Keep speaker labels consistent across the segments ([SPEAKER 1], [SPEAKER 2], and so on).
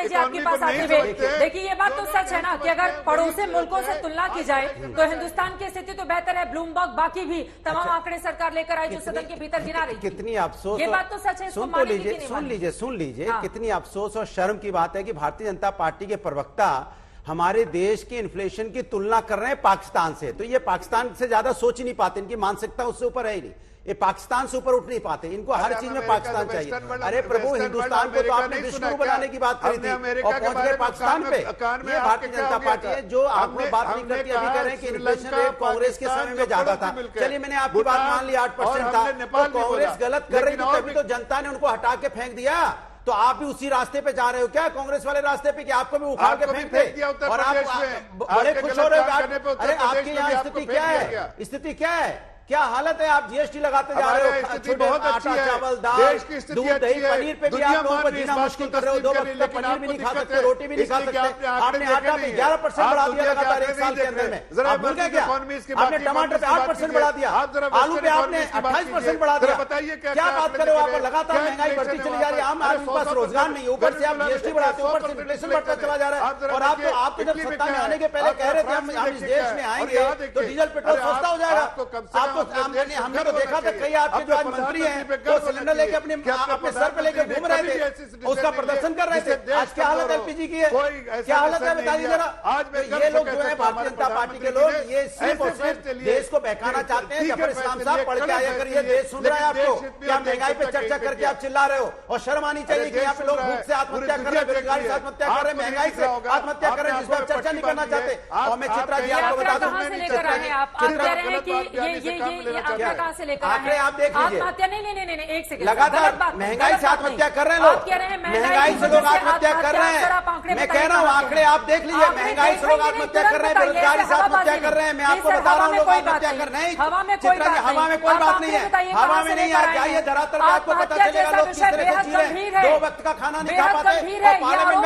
[SPEAKER 1] आचार्य जी आपके पास आते हुए, देखिए ये बात तो सच है ना कि अगर पड़ोसी मुल्कों से तुलना की जाए तो हिंदुस्तान की स्थिति तो बेहतर है। ब्लूमबर्ग बाकी भी तमाम आंकड़े सरकार लेकर आई जो सदन के भीतर गिना रही।
[SPEAKER 2] कितनी अफसोस,
[SPEAKER 1] ये बात तो सच है।
[SPEAKER 2] सुन लीजिए कितनी अफसोस और शर्म की बात है कि भारतीय जनता पार्टी के प्रवक्ता हमारे देश की इन्फ्लेशन की तुलना कर रहे हैं पाकिस्तान से। तो ये पाकिस्तान से ज्यादा सोच ही नहीं पाते, इनकी मानसिकता उससे ऊपर है ही नहीं, ये पाकिस्तान से ऊपर उठ नहीं पाते, इनको हर चीज में पाकिस्तान चाहिए। अरे प्रभु, हिंदुस्तान को तो आपने विष्णु बनाने की बात करी थी और पहुंच गए पाकिस्तान पे। ये भारतीय जनता पार्टी है जो आपने बात नहीं करती, अभी कह रहे हैं कि इन्फ्लेशन रेट कांग्रेस के समय में ज्यादा था। चलिए मैंने आपकी बात मान ली 8% था, तो कांग्रेस गलत कर रही थी तभी तो जनता ने उनको हटा के फेंक दिया। तो आप भी उसी रास्ते पे जा रहे हो क्या, कांग्रेस वाले रास्ते पे, कि आपको भी उखाड़ के फेंकते और आप बड़े खुश हो रहे हो? अरे आपकी यहाँ स्थिति क्या है, स्थिति क्या है, क्या हालत है? आप जीएसटी लगाते जा रहे हो,
[SPEAKER 3] स्थिति बहुत अच्छी है,
[SPEAKER 2] चावल, दाल, दूध, दही, पनीर पे भी आप लोगों को जीना मुश्किल कर रहे हो। 2 वक्त तक पनीर भी नहीं खा सकते, रोटी भी नहीं खा सकते। आपने आटा पे 11% बढ़ा दिया लगातार 1 साल के अंदर में। आप भूल गए क्या? आपने टमाटर पे 8% बढ़ा दिया, आलू पे आपने 28% बढ़ा दिया। बताइए क्या बात करो, आप लगातार महंगाई बढ़ती चली जा रही है, आम आदमी के पास रोजगार नहीं, ऊपर से आप जीएसटी बढ़ाते हो, ऊपर से इन्फ्लेशन बढ़ता चला जा रहा है। और आप तो जब सत्ता में आने के पहले कह रहे थे हम इस देश में आएंगे तो डीजल पेट्रोल सस्ता हो जाएगा। आपको हमने तो देखा था कई आपके जो आज मंत्री हैं वो सिलेंडर लेके अपने सर पे लेके घूम रहे थे, उसका प्रदर्शन कर रहे थे। आज क्या हालत एलपीजी की है, क्या हालत है बताइए जरा। ये लोग जो है भारतीय जनता पार्टी के लोग, ये सिर्फ और सिर्फ देश को बहकाना चाहते हैं। जफर इस्लाम साहब पढ़ के आया करिए, देश सुन रहा है आपको। क्या महंगाई पे चर्चा करके आप चिल्ला रहे हो? और शर्म आनी चाहिए कि यहाँ पे लोग भूख से आत्महत्या कर रहे हैं, बेरोजगारी से आत्महत्या कर रहे हैं, महंगाई से आत्महत्या कर रहे हैं, जिस पर चर्चा नहीं करना चाहते। और मैं चित्रा जी आपको बता दूं,
[SPEAKER 1] कहां से लेकर आए
[SPEAKER 2] आप देख लीजिए,
[SPEAKER 1] आत्महत्या नहीं, एक सेकंड,
[SPEAKER 2] लगातार महंगाई से आत्महत्या कर रहे हैं लोग, महंगाई से लोग आत्महत्या कर रहे हैं। मैं कह रहा हूँ आंकड़े आप देख लीजिए, महंगाई से लोग आत्महत्या कर रहे हैं, बेरोजगारी से आत्महत्या कर रहे हैं। मैं आपको बता रहा हूँ लोग आत्महत्या कर रहे हैं। चित्रा जी, हवा में कोई बात नहीं है, हवा में नहीं आ जाइए धरातल पे, आपको पता चलेगा लोग किस तरह से जी रहे हैं। 2 वक्त का खाना नहीं खा पाते और पार्लियामेंट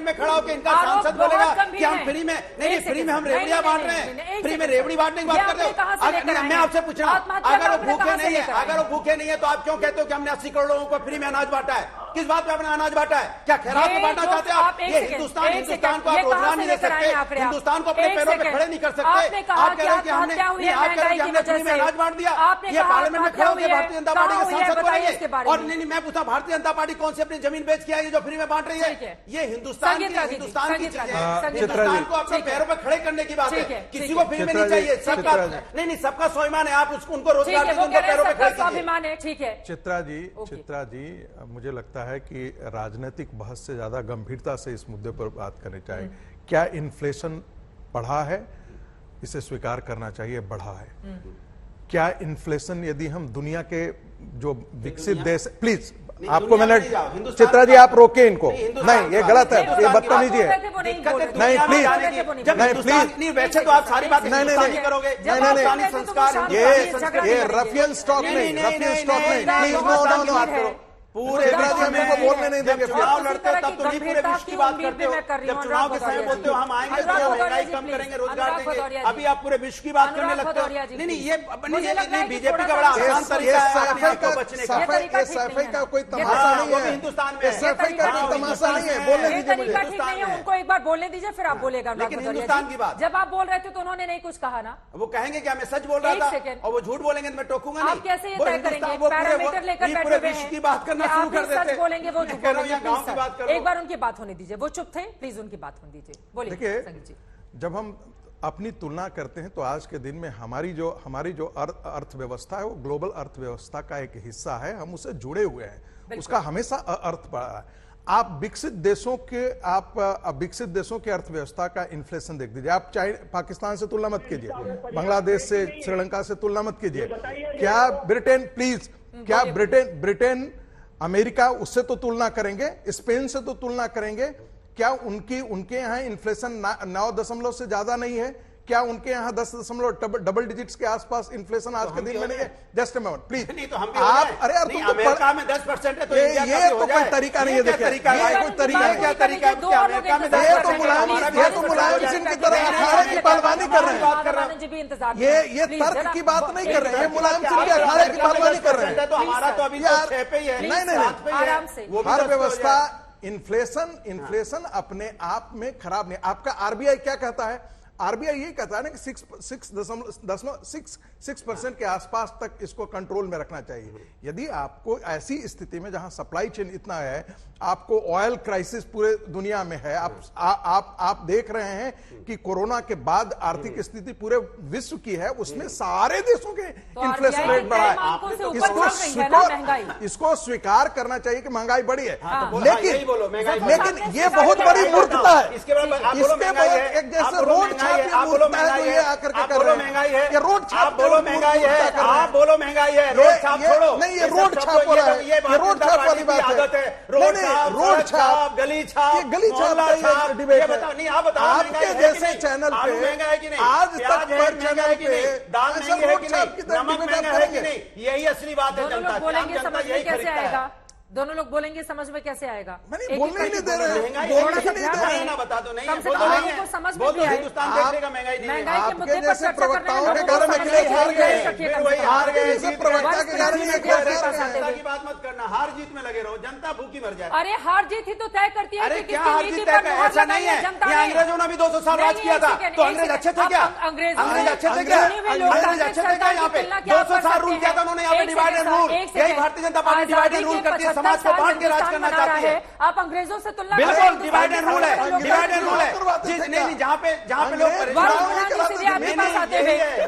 [SPEAKER 2] में खड़ा होकर इनका सांसद बोलेगा कि हम फ्री में नहीं, फ्री में हम रेवड़ियां बांट रहे हैं, फ्री में रेवड़ी बांटने की बात कर रहे हो। मैं आपसे पूछ रहा हूँ, अगर वो भूखे नहीं है, अगर वो भूखे नहीं है तो आप क्यों कहते हो कि हमने 80 करोड़ लोगों को फ्री में अनाज बांटा है? किस बात पे आपने अनाज बांटा है? क्या खैरात में बांटना चाहते हैं आप? ये हिंदुस्तान को आप रोजगार नहीं दे सकते, हिंदुस्तान को अपने पैरों पे खड़े नहीं कर सकते। आप कह रहे हैं कि हमने फ्री में अनाज बांट दिया। ये पार्लियामेंट में खड़े होकर भारतीय जनता पार्टी के सांसद बोलेंगे। और नहीं, मैं पूछा भारतीय जनता पार्टी कौन सी अपनी जमीन बेच के आई जो फ्री में बांट रही है? ये हिंदुस्तान की चीज है, हिंदुस्तान को अपने पैरों पे खड़े करने की बात है। किसी को फ्री में नहीं चाहिए, सबका नहीं, सबका स्वाभिमान है। आप उनको रोजगार दीजिए, उनको पैरों पे खड़े कीजिए। ठीक है
[SPEAKER 3] चित्रा जी, मुझे लगता है कि राजनीतिक बहस से ज्यादा गंभीरता से इस मुद्दे पर बात करनी चाहिए। क्या इन्फ्लेशन बढ़ा है? इसे स्वीकार करना चाहिए, बढ़ा है। क्या इन्फ्लेशन, यदि हम दुनिया के जो विकसित देश, प्लीज आपको मैंने, चित्रा जी आप रोके इनको, नहीं ये गलत है, ये बदतमीजी है, नहीं प्लीज,
[SPEAKER 2] वैसे तो आप सारी बात नहीं करोगे, नहीं संस्कार,
[SPEAKER 3] ये रफियन स्टॉक नहीं, प्लीज नो आपको पूरे मेरे को बोलने नहीं देंगे।
[SPEAKER 2] चुनाव लड़ते हो तब तो नहीं पूरे विश्व की बात करते हो, जब चुनाव के समय बोलते हो हम आएंगे तो महंगाई कम करेंगे, रोजगार देंगे, अभी आप पूरे विश्व की बात करने लगते हो। नहीं, ये बीजेपी का बड़ा आसान तरीका है बचने का।
[SPEAKER 3] सफाई का कोई तमाशा नहीं है
[SPEAKER 2] हिंदुस्तान में,
[SPEAKER 3] सफाई का कोई तमाशा नहीं है, बोलने दीजिए मुझे।
[SPEAKER 1] उनको एक बार बोलने दीजिए, फिर आप बोलेगा।
[SPEAKER 2] लेकिन हिंदुस्तान की बात
[SPEAKER 1] जब आप बोल रहे थे तो उन्होंने नहीं कुछ कहा ना,
[SPEAKER 2] वो कहेंगे क्या मैं सच बोल रहा था और वो झूठ बोलेंगे तो मैं टोकूंगा नहीं।
[SPEAKER 1] आप कैसे ये तय करेंगे? पैरामीटर लेकर बैठे हुए
[SPEAKER 2] विश्व की बात करना शुरू कर देते हैं,
[SPEAKER 1] बोलेंगे वो चुप बोलेंगे। एक बार उनकी बात होने दीजिए, वो चुप थे, प्लीज उनकी बात होने दीजिए। बोलिए।
[SPEAKER 3] देखिए, जब हम अपनी तुलना करते हैं तो आज के दिन में हमारी जो अर्थव्यवस्था है वो ग्लोबल अर्थव्यवस्था का एक हिस्सा है, हम उससे जुड़े हुए हैं, उसका हमेशा अर्थ पड़ा है। आप विकसित देशों के अर्थव्यवस्था का इन्फ्लेशन देख दीजिए। आप पाकिस्तान से तुलना मत कीजिए, बांग्लादेश से, श्रीलंका से तुलना मत कीजिए। क्या ब्रिटेन, प्लीज, क्या ब्रिटेन अमेरिका, उससे तो तुलना करेंगे, स्पेन से तो तुलना करेंगे। क्या उनके यहाँ इन्फ्लेशन 9 से ज्यादा नहीं है? क्या उनके यहाँ 10 डबल डिजिट्स के आसपास इन्फ्लेशन आज के दिन में नहीं है? Just minute please.
[SPEAKER 2] नहीं तो हम भी
[SPEAKER 3] आप, अरे यार
[SPEAKER 2] तुम अमेरिका में 10% है तो
[SPEAKER 3] ये तो कोई तरीका नहीं है। देखिए ये कोई तरीका है?
[SPEAKER 2] क्या तरीका है? अमेरिका में
[SPEAKER 3] ये तो मुलायम सिंह की तरह अखाड़े की पहलवानी कर रहे हैं। ये तर्क की बात नहीं कर रहे हैं, मुलायम सिंह के अखाड़े की पहलवानी कर रहे हैं।
[SPEAKER 2] तो हमारा तो अभी 6 पे ही है।
[SPEAKER 3] नहीं, हर व्यवस्था इन्फ्लेशन अपने आप में खराब नहीं। आपका आरबीआई क्या कहता है? आरबीआई ये कहता है ना कि 6% के आसपास तक इसको कंट्रोल में रखना चाहिए। यदि आपको ऐसी स्थिति में जहां सप्लाई चेन इतना है, आपको ऑयल क्राइसिस पूरे दुनिया में है, आप देख रहे हैं कि कोरोना के बाद आर्थिक स्थिति पूरे विश्व की है, उसमें सारे देशों के इन्फ्लेशन रेट बढ़ा है। इसको स्वीकार करना चाहिए कि महंगाई बढ़ी है, लेकिन ये बहुत बड़ी मूर्खता है। इसके एक जैसे रोड ये आकर के कर रहे हैं, ये रोड छाप बोलो महंगाई है, आप बोलो महंगाई है, रोड छाप छोड़ो। नहीं, ये रोड छाप हो रहा है, ये रोड छाप वाली बात है। रोड छाप, गली छाप, गली छाप डिबेट है। नहीं, आप बताओ, आपके जैसे चैनल पे आज तक पर चैनल पे दाल महंगी है कि नहीं, नमक महंगा है कि नहीं, यही असली बात है।
[SPEAKER 1] दोनों लोग बोलेंगे समझ में कैसे आएगा? दोनों लोग बोलेंगे समझ में कैसे आएगा?
[SPEAKER 3] बोलने ही नहीं दे रहे,
[SPEAKER 2] ना बता दो। नहीं,
[SPEAKER 1] समझ में भी आए।
[SPEAKER 2] हिंदुस्तान देखेगा महंगाई नहीं,
[SPEAKER 1] महंगाई के मुद्दे पर चर्चा करने
[SPEAKER 3] प्रवक्ताओं के घर में अखिलेश हार गए, प्रवक्ता के घर में
[SPEAKER 2] जनता की बात मत करना, हार जीत में लगे रहो, जनता भूखी मर जाए।
[SPEAKER 1] अरे हार जीत ही तो तय करती है।
[SPEAKER 2] अरे क्या हार जीत तय? ऐसा नहीं है, ये अंग्रेजों ने भी 200 साल राज किया था, तो अंग्रेज अच्छे थे क्या? अंग्रेज अच्छे थे क्या? अंग्रेज अच्छे थे क्या? यहाँ पे 200 साल रूल किया था उन्होंने, यहाँ पे डिवाइड एंड रूल। यही Bharatiya Janata party divide and rule करती है, समाज को बांट के राज करना चाहती है।
[SPEAKER 1] आप अंग्रेजों से तुलना
[SPEAKER 2] बिल्कुल डिवाइड एंड रूल है, डिवाइड एंड रूल है। नहीं, जहाँ पे लोग